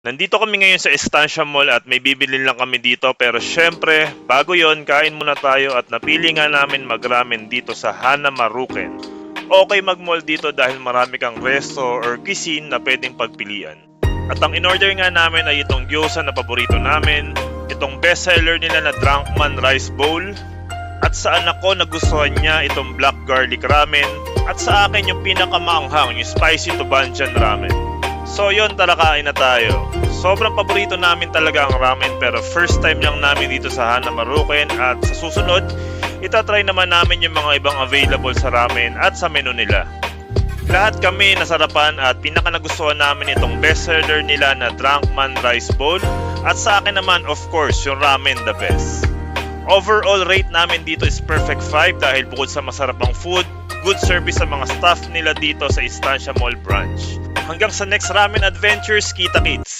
Nandito kami ngayon sa Estancia Mall at may bibili lang kami dito, pero syempre, bago yon kain muna tayo at napili nga namin mag-ramen dito sa Hana Maruken. Okay mag-mall dito dahil marami kang resto or cuisine na pwedeng pagpilian. At ang in-order nga namin ay itong gyoza na paborito namin, itong bestseller nila na Drunkman Rice Bowl, at sa anak ko nagustuhan niya itong black garlic ramen, at sa akin yung pinakamaanghang, yung spicy Tobanjan ramen. So yun, tara kain na tayo. Sobrang paborito namin talaga ang ramen, pero first time lang namin dito sa Hana Maruken, at sa susunod, itatry naman namin yung mga ibang available sa ramen at sa menu nila. Lahat kami nasarapan at pinaka nagustuhan namin itong bestseller nila na Drunkman Rice Bowl, at sa akin naman of course yung ramen the best. Overall rate namin dito is perfect 5 dahil bukod sa masarapang food, good service sa mga staff nila dito sa Estancia Mall branch. Hanggang sa next ramen adventures, kita kits!